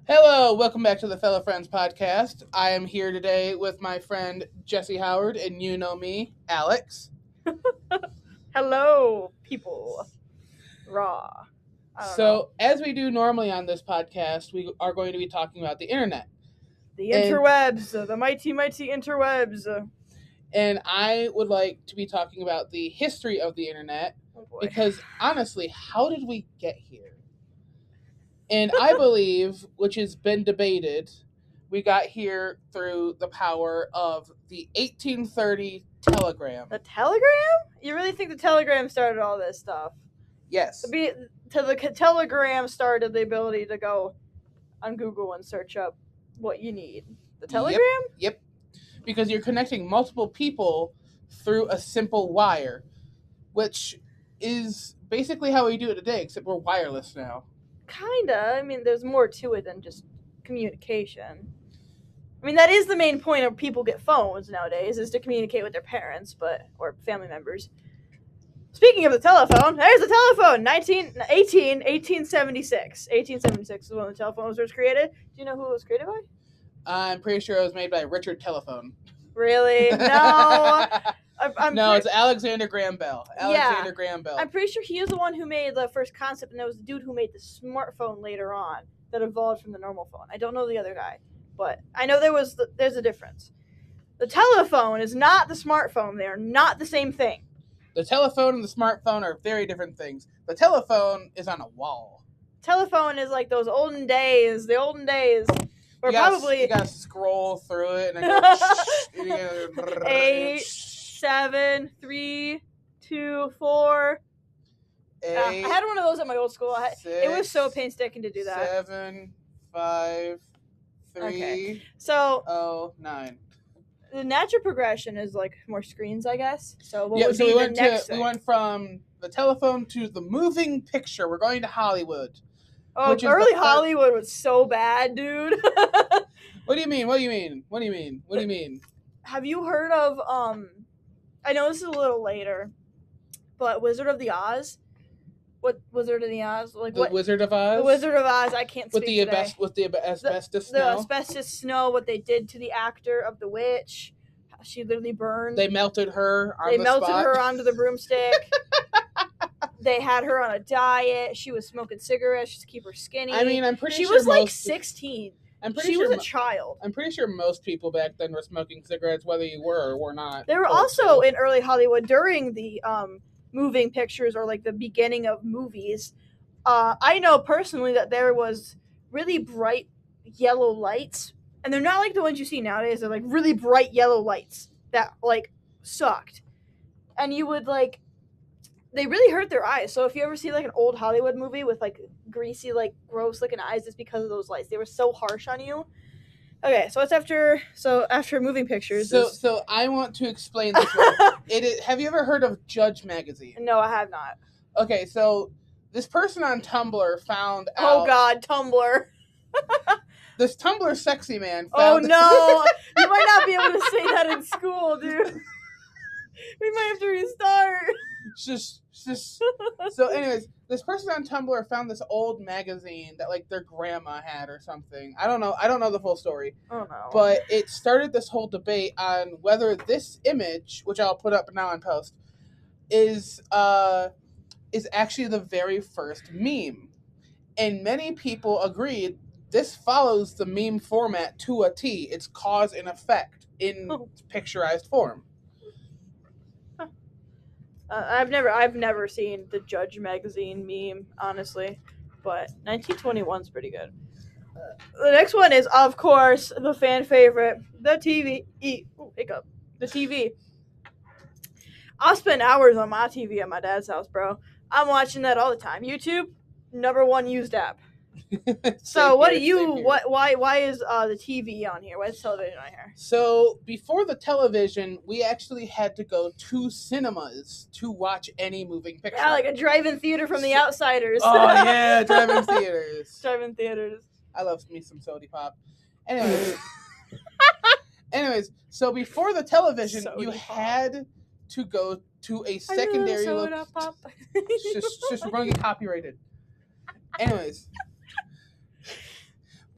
Hello, welcome back to the Fellow Friends Podcast. I am here today with my friend Jesse Howard, and you know me, Alex. Hello, people. Raw. As we do normally on this podcast, we are going to be talking about the internet. The interwebs, the mighty, mighty interwebs. And I would like to be talking about the history of the internet, because honestly, how did we get here? And I believe, which has been debated, we got here through the power of the 1830 telegram. The telegram? You really think the telegram started all this stuff? Yes. The telegram started the ability to go on Google and search up what you need. The telegram? Yep. Because you're connecting multiple people through a simple wire, which is basically how we do it today, except we're wireless now. Kinda. I mean, there's more to it than just communication. I mean, that is the main point of people get phones nowadays, is to communicate with their parents, or family members. Speaking of the telephone, there's the telephone! 1876. 1876 is when the telephone was first created. Do you know who it was created by? I'm pretty sure it was made by Richard Telephone. Really? No. It's Alexander Graham Bell. Graham Bell. I'm pretty sure he is the one who made the first concept, and that was the dude who made the smartphone later on that evolved from the normal phone. I don't know the other guy, but I know there's a difference. The telephone is not the smartphone. They are not the same thing. The telephone and the smartphone are very different things. The telephone is on a wall. Telephone is like those olden days. The olden days. You gotta scroll through it and then go 8, 7, 3, 2, 4. I had one of those at my old school. It was so painstaking to do that. 7, 5, 3. Okay. So 9. The natural progression is like more screens, I guess. So we went from the telephone to the moving picture. We're going to Hollywood. Oh, early Hollywood was so bad, dude. What do you mean? Have you heard of I know this is a little later, but Wizard of the Oz? What Wizard of the Oz? Wizard of Oz? The Wizard of Oz, I can't speak today. With the asbestos snow? The asbestos snow, what they did to the actor of the witch. She literally burned. They melted her on the spot. They melted her onto the broomstick. They had her on a diet. She was smoking cigarettes just to keep her skinny. I mean, I'm pretty sure she was like 16. She was a child. I'm pretty sure most people back then were smoking cigarettes, whether you were or were not. They were also in early Hollywood during the moving pictures, or like the beginning of movies. I know personally that there was really bright yellow lights, and they're not like the ones you see nowadays. They're like really bright yellow lights that like sucked, and you would like. They really hurt their eyes. So if you ever see like an old Hollywood movie with like greasy, like gross looking eyes, it's because of those lights. They were so harsh on you. Okay, so it's after moving pictures. So I want to explain this one. Have you ever heard of Judge Magazine? No, I have not. Okay, so this person on Tumblr found out. Oh God, Tumblr. This Tumblr sexy man found. Oh no, you might not be able to say that in school, dude. We might have to restart. So anyways, this person on Tumblr found this old magazine that like their grandma had or something. I don't know the full story. Oh no. But it started this whole debate on whether this image, which I'll put up now on post, is actually the very first meme. And many people agreed this follows the meme format to a T. It's cause and effect in picturized form. I've never seen the Judge Magazine meme, honestly, but 1921's pretty good. The next one is, of course, the fan favorite, the TV. Hiccup. The TV. I'll spend hours on my TV at my dad's house, bro. I'm watching that all the time. YouTube, number one used app. So why is the TV on here? Why is television on here? So before the television, we actually had to go to cinemas to watch any moving picture. Yeah, like a drive-in theater from The Outsiders. Oh yeah, drive-in theaters. Drive-in theaters. I love me some Sody Pop. Anyways, so before the television, you had to go to a secondary location. Just we're going to get copyrighted. Anyways.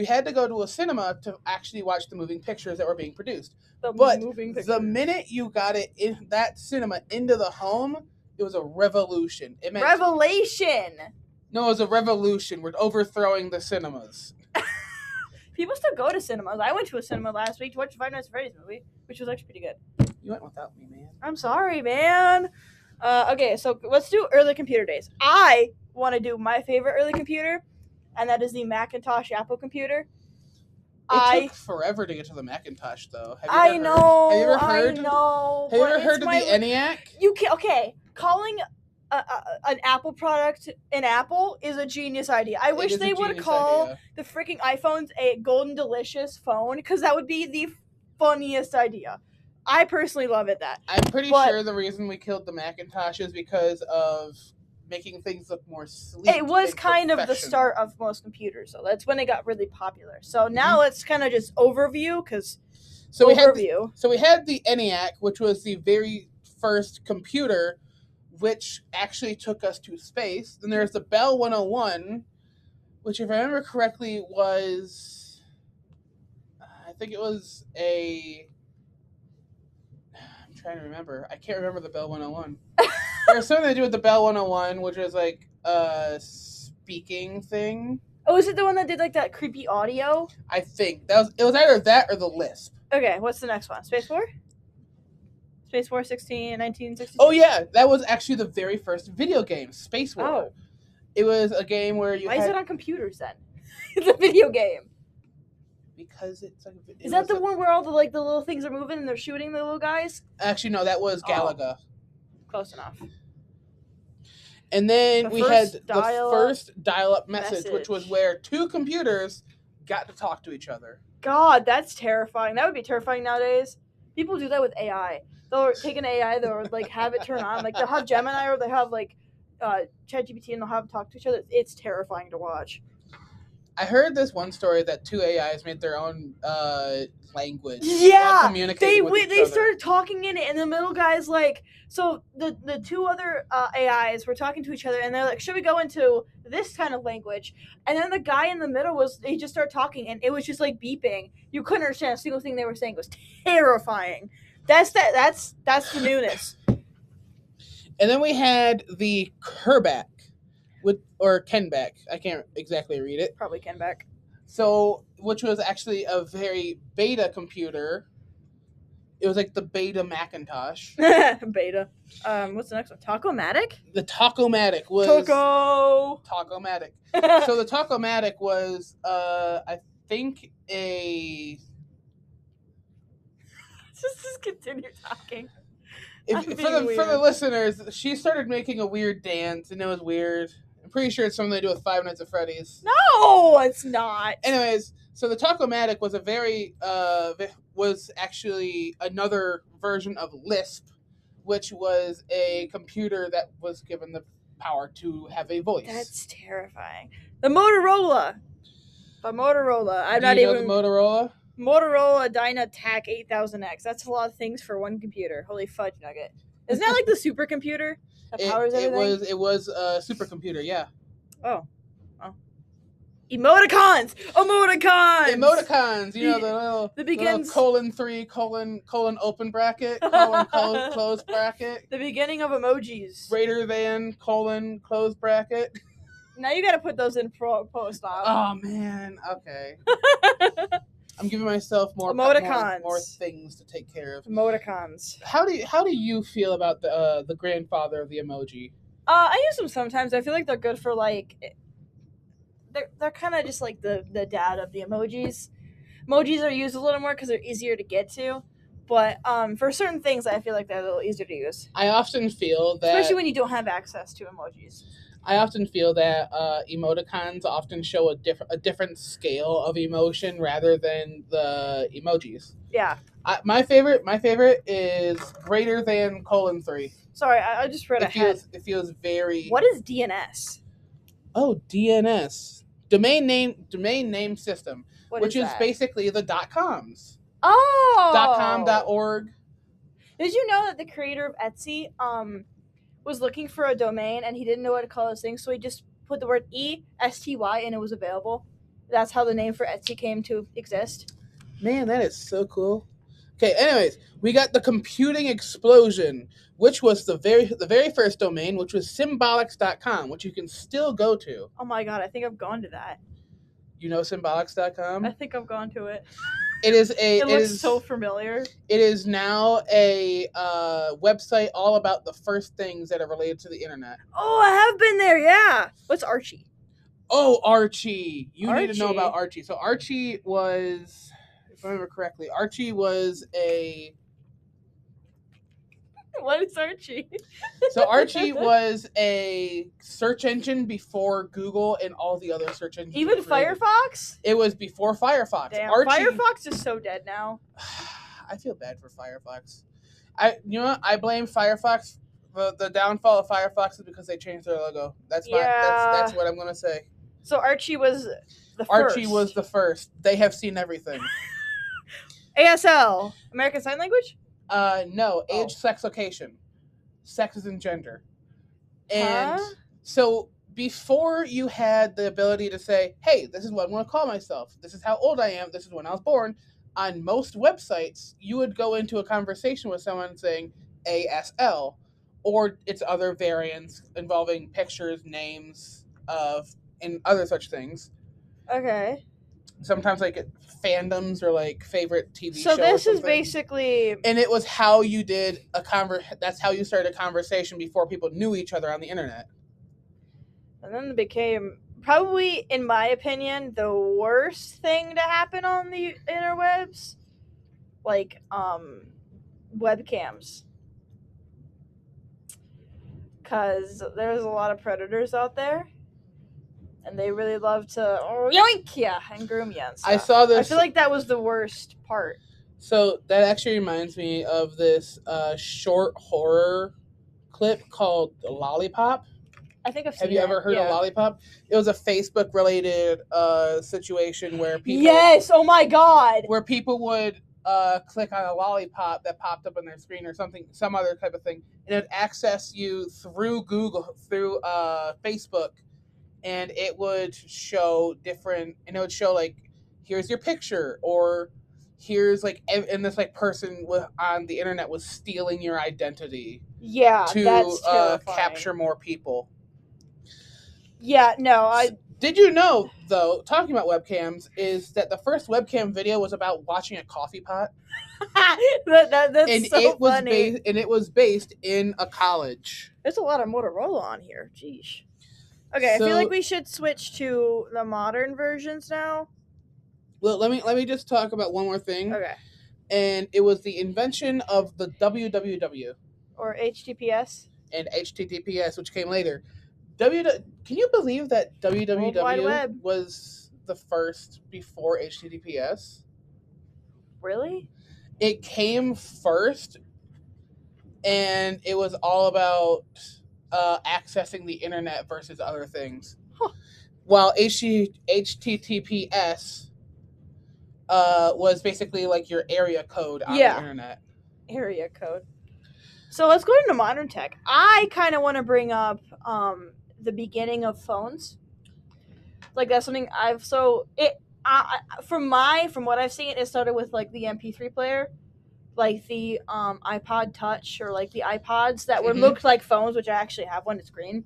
we had to go to a cinema to actually watch the moving pictures that were being produced. The But moving the pictures. minute you got it in that cinema into the home, it was a revolution. It meant Revelation. no, it was a revolution. We're overthrowing the cinemas. People still go to cinemas. I went to a cinema last week to watch Five Nights at Freddy's movie, which was actually pretty good. You went without me, man. I'm sorry, man. Okay, so let's do early computer days. I want to do my favorite early computer, and that is the Macintosh Apple computer. It took forever to get to the Macintosh, though. I know. Have you ever heard? I know. Have you ever heard of the ENIAC? You can okay. Calling an Apple product an Apple is a genius idea. I wish they would call the freaking iPhones a Golden Delicious phone, because that would be the funniest idea. I personally love it. I'm pretty sure the reason we killed the Macintosh is because of making things look more sleek. It was kind of the start of most computers, so that's when it got really popular. So now let's kind of just overview, because we had the ENIAC, which was the very first computer which actually took us to space. Then there's the Bell 101, which, if I remember correctly, was I'm trying to remember. I can't remember the Bell 101. There's something to do with the Bell 101, which was like a speaking thing. Oh, is it the one that did like that creepy audio? I think it was either that or the Lisp. Okay, what's the next one? Space War? Space War 1962? Oh yeah, that was actually the very first video game, Space War. Oh. It was a game where you Why is it on computers then? It's a video game. Because it's like is that the one where all the the little things are moving and they're shooting the little guys? Actually, no, that was Galaga. Close enough. And then we had the first dial-up message, which was where two computers got to talk to each other. God, that's terrifying. That would be terrifying nowadays. People do that with AI. They'll take an AI, they'll have it turn on. They'll have Gemini, or they have ChatGPT, and they'll have them talk to each other. It's terrifying to watch. I heard this one story that two AIs made their own language. Yeah, communicating with each they other. started talking in it, and the middle guy's like, so the two other AIs were talking to each other, and they're like, should we go into this kind of language? And then the guy in the middle he just started talking, and it was just like beeping. You couldn't understand a single thing they were saying. It was terrifying. That's the newness. And then we had the Kerback, or Kenback. I can't exactly read it. Probably Kenback. So, which was actually a very beta computer. It was like the beta Macintosh. Beta. What's the next one? Taco-matic? The Taco-matic was... Taco-matic. So the Taco-matic was, I think, a... Just continue talking. For the listeners, she started making a weird dance, and it was weird. I'm pretty sure it's something to do with Five Nights at Freddy's. No, it's not. Anyways, so the Taco-matic was was actually another version of Lisp, which was a computer that was given the power to have a voice. That's terrifying. The Motorola. I'm not even... the Motorola? Motorola Dynatac 8000X. That's a lot of things for one computer. Holy fudge nugget. Isn't that like the supercomputer that powers everything? It was a supercomputer, yeah. Oh. Emoticons! You know, the little :3, : open bracket, : close bracket. The beginning of emojis. Greater than, : close bracket. Now you gotta put those in post op. Oh man, okay. I'm giving myself more things to take care of. Emoticons. How do you feel about the grandfather of the emoji? I use them sometimes. I feel like they're good for they're kind of just like the dad of the emojis. Emojis are used a little more because they're easier to get to, but for certain things, I feel like they're a little easier to use. I often feel that, especially when you don't have access to emojis. I often feel that emoticons often show a different scale of emotion rather than the emojis. Yeah. My favorite is greater than : 3. Sorry, I just read ahead. It feels very... What is DNS? Oh, DNS. Domain name system. Which is basically the .coms. Oh! .com, .org. Did you know that the creator of Etsy was looking for a domain and he didn't know what to call those things, so he just put the word ESTY and it was available? that's how the name for Etsy came to exist. Man, that is so cool. Okay, anyways, we got the computing explosion, which was the very first domain, which was symbolics.com, which you can still go to. Oh my god, I think I've gone to that. You know symbolics.com? I think I've gone to it. It is It looks so familiar. It is now a website all about the first things that are related to the internet. Oh, I have been there, yeah. What's Archie? Oh, Archie. You need to know Archie. about Archie. So Archie was, if I remember correctly, Archie was a... What is Archie? So Archie was a search engine before Google and all the other search engines. Even were created. Firefox? It was before Firefox. Damn, Archie, Firefox is so dead now. I feel bad for Firefox. You know what? I blame Firefox. The downfall of Firefox is because they changed their logo. That's what I'm gonna say. So Archie was the first. Archie was the first. They have seen everything. ASL, American Sign Language? No, age, sex, location. Sex is in gender. And Huh? so before you had the ability to say, hey, this is what I'm going to call myself. This is how old I am. This is when I was born. On most websites, you would go into a conversation with someone saying ASL, or its other variants involving pictures, names, and other such things. Okay. Sometimes like fandoms or like favorite TV show. So this or is something. basically... And it was how you did that's how you started a conversation before people knew each other on the internet. And then it became, probably, in my opinion, the worst thing to happen on the interwebs. Like, webcams. Because there's a lot of predators out there. And they really love to yoink ya and groom ya and stuff. I saw this. I feel like that was the worst part. So that actually reminds me of this short horror clip called Lollipop. I think I've seen Have you ever heard of Lollipop? It was a Facebook related situation where people Yes, oh my god. Where people would click on a lollipop that popped up on their screen or something, some other type of thing, and it would access you through Google, through Facebook, and it would show different, and it would show like, here's your picture, or here's like, and this like person on the internet was stealing your identity. Yeah, to that's terrifying. Capture more people. Yeah, no, Did you know, though, talking about webcams, is that the first webcam video was about watching a coffee pot? that's and so it was funny. It was based in a college. There's a lot of Motorola on here. Jeez. Okay, So, I feel like we should switch to the modern versions now. Well, let me just talk about one more thing. Okay. And it was the invention of the www. Or HTTPS. And HTTPS, which came later. Can you believe that www was the first before HTTPS? Really? It came first, and it was all about accessing the internet versus other things. Huh. While HTTPS was basically like your area code on the internet. Area code. So let's go into modern tech. I kind of want to bring up the beginning of phones. Like that's something from what I've seen, it started with like the MP3 player, like the iPod Touch, or like the iPods that were looked like phones, which I actually have one. It's green.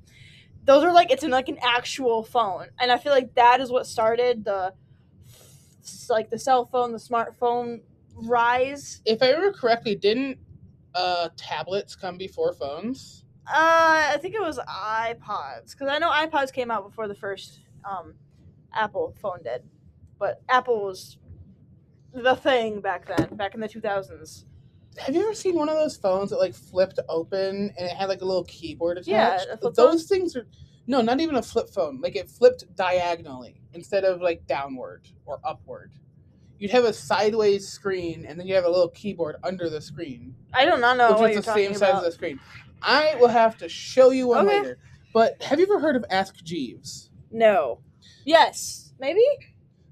Those are like, it's in like an actual phone, and I feel like that is what started the cell phone, the smartphone rise. If I remember correctly, didn't tablets come before phones? I think it was iPods, because I know iPods came out before the first Apple phone did, but Apple was the thing back then, back in the 2000s. Have you ever seen one of those phones that like flipped open and it had like a little keyboard attached? Yeah, those things are not even a flip phone. Like it flipped diagonally instead of like downward or upward. You'd have a sideways screen, and then you have a little keyboard under the screen. I do not know what you're talking about. Which was the same size as the screen. I will have to show you one later. But have you ever heard of Ask Jeeves? No. Yes. Maybe?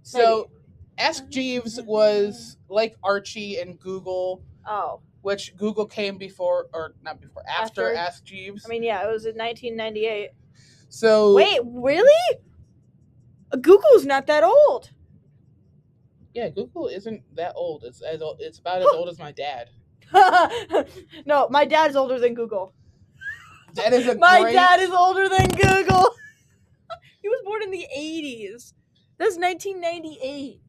So, Ask Jeeves was like Archie and Google. Oh. Which Google came before, or not before, after Ask Jeeves. I mean, yeah, it was in 1998. So. Wait, really? Google's not that old. Yeah, Google isn't that old. It's about as old as my dad. No, my dad's older than Google. That is My dad is older than Google. He was born in the 80s. That's 1998.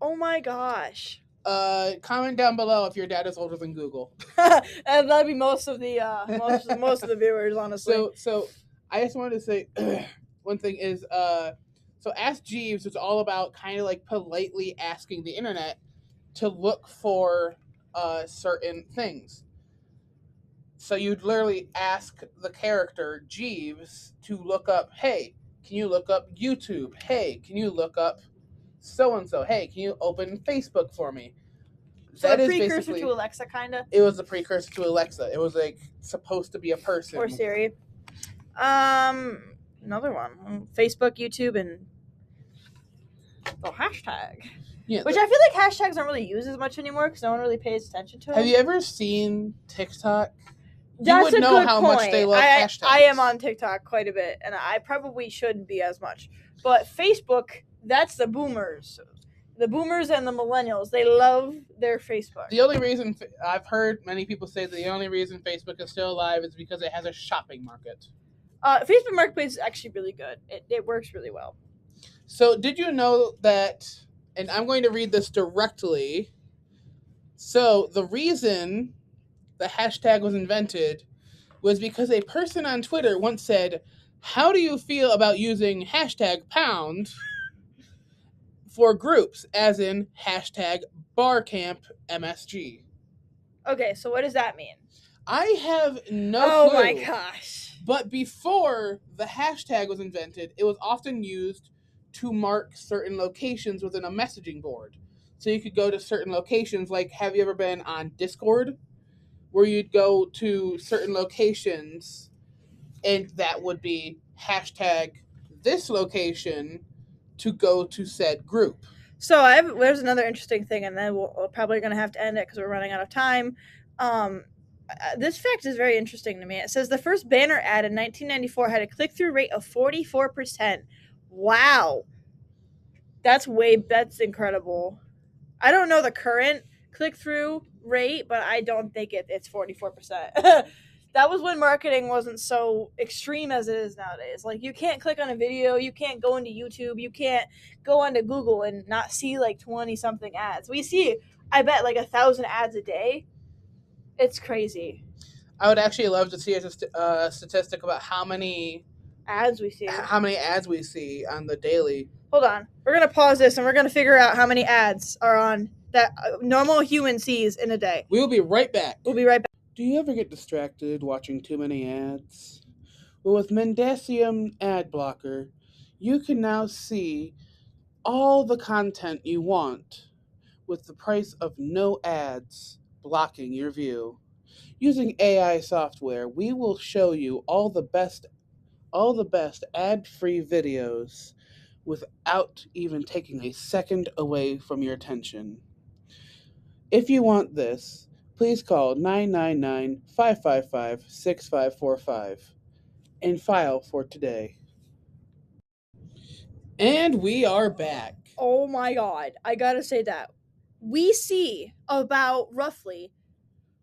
Oh my gosh. Comment down below if your dad is older than Google. And that'd be most of the most of the viewers, honestly. So I just wanted to say one thing is so Ask Jeeves is all about kind of like politely asking the internet to look for certain things. So you'd literally ask the character Jeeves to look up, hey, can you look up YouTube? Hey, can you look up so-and-so? Hey, can you open Facebook for me? So that is precursor to Alexa, kind of? It was a precursor to Alexa. It was like supposed to be a person. Or Siri. Another one. Facebook, YouTube, and the hashtag. Yeah, which I feel like hashtags aren't really used as much anymore because no one really pays attention to them. Have you ever seen TikTok? That's you would a know good how point. much they love hashtags. I am on TikTok quite a bit, and I probably shouldn't be as much. But Facebook, that's the boomers. The boomers and the millennials, they love their Facebook. The only reason I've heard many people say that the only reason Facebook is still alive is because it has a shopping market. Facebook Marketplace is actually really good. It works really well. So did you know that, and I'm going to read this directly. So the reason the hashtag was invented was because a person on Twitter once said, how do you feel about using hashtag pound for groups, as in hashtag barcampmsg? Okay, so what does that mean? I have no clue. Oh my gosh. But before the hashtag was invented, it was often used to mark certain locations within a messaging board. So you could go to certain locations, like have you ever been on Discord? Where you'd go to certain locations and that would be hashtag this location to go to said group. So there's another interesting thing, and then we're probably going to have to end it because we're running out of time. This fact is very interesting to me. It says the first banner ad in 1994 had a click-through rate of 44%. Wow. That's incredible. I don't know the current click-through rate, but I don't think it's 44%. That was when marketing wasn't so extreme as it is nowadays. Like, you can't click on a video, you can't go into YouTube, you can't go onto Google and not see like 20-something ads. We see, I bet, like 1,000 ads a day. It's crazy. I would actually love to see a statistic about how many ads we see. How many ads we see on the daily. Hold on. We're going to pause this and we're going to figure out how many ads are on that normal human sees in a day. We'll be right back. We'll be right back. Do you ever get distracted watching too many ads? Well, with Mendasium Ad Blocker, you can now see all the content you want with the price of no ads blocking your view. Using AI software, we will show you all the best ad-free videos without even taking a second away from your attention. If you want this, please call 999-555-6545 and file for today. And we are back. Oh my god, I gotta say that. We see about roughly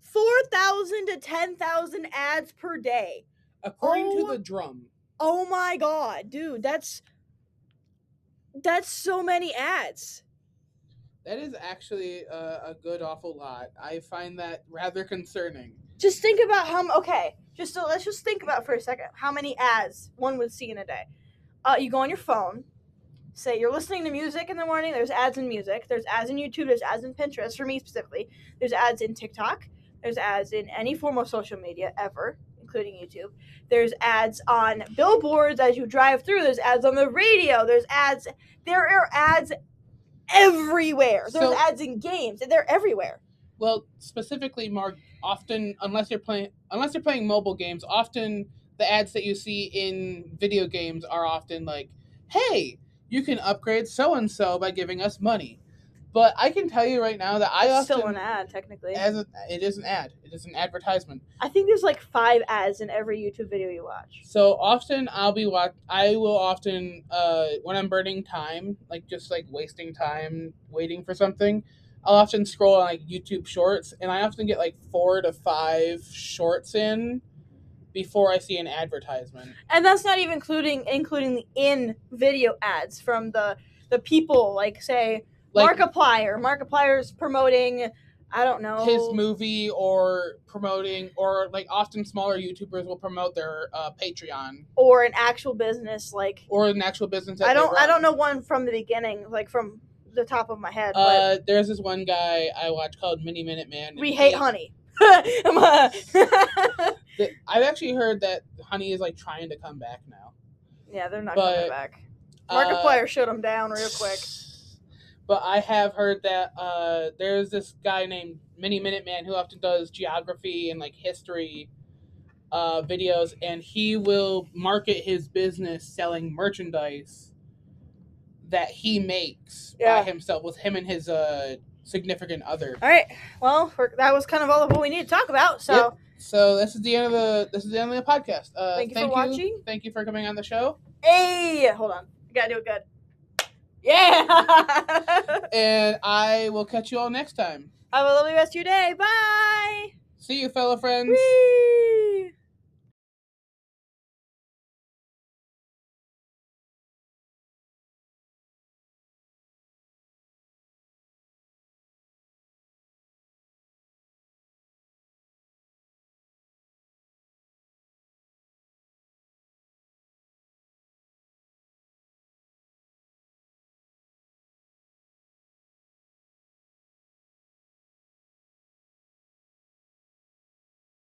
4,000 to 10,000 ads per day. According to the drum. Oh my god, dude, that's so many ads. That is actually a good awful lot. I find that rather concerning. Just think about let's just think about for a second how many ads one would see in a day. You go on your phone, say you're listening to music in the morning, there's ads in music, there's ads in YouTube, there's ads in Pinterest, for me specifically, there's ads in TikTok, there's ads in any form of social media ever, including YouTube. There's ads on billboards as you drive through, there's ads on the radio, there are ads everywhere. There's ads in games, and they're everywhere. Well, specifically, Mark, often, unless you're playing mobile games, often the ads that you see in video games are often like, hey, you can upgrade so-and-so by giving us money. But I can tell you right now that I It's often still an ad, technically. it is an ad. It is an advertisement. I think there's like 5 ads in every YouTube video you watch. So often I will often when I'm burning time, like just like wasting time waiting for something, I'll often scroll on like YouTube Shorts, and I often get like 4 to 5 shorts in before I see an advertisement. And that's not even including the in-video ads from the people, like, say, Like Markiplier. Markiplier's promoting, I don't know, his movie, or promoting, or like often smaller YouTubers will promote their Patreon or an actual business, like, or an actual business. That I they run. don't know one from the beginning, like from the top of my head. But There's this one guy I watch called Mini Minute Man. we hate honey. I've actually heard that Honey is like trying to come back now. Yeah, they're not coming back. Markiplier shut them down real quick. But I have heard that there's this guy named Mini Minute Man who often does geography and like history videos, and he will market his business selling merchandise that he makes by himself with him and his significant other. All right. Well, that was kind of all of what we need to talk about. So. Yep. So this is the end of the podcast. Thank you for watching. Thank you for coming on the show. Hey, hold on. You gotta do it good. Yeah. And I will catch you all next time. Have a lovely rest of your day. Bye. See you, fellow friends. Whee!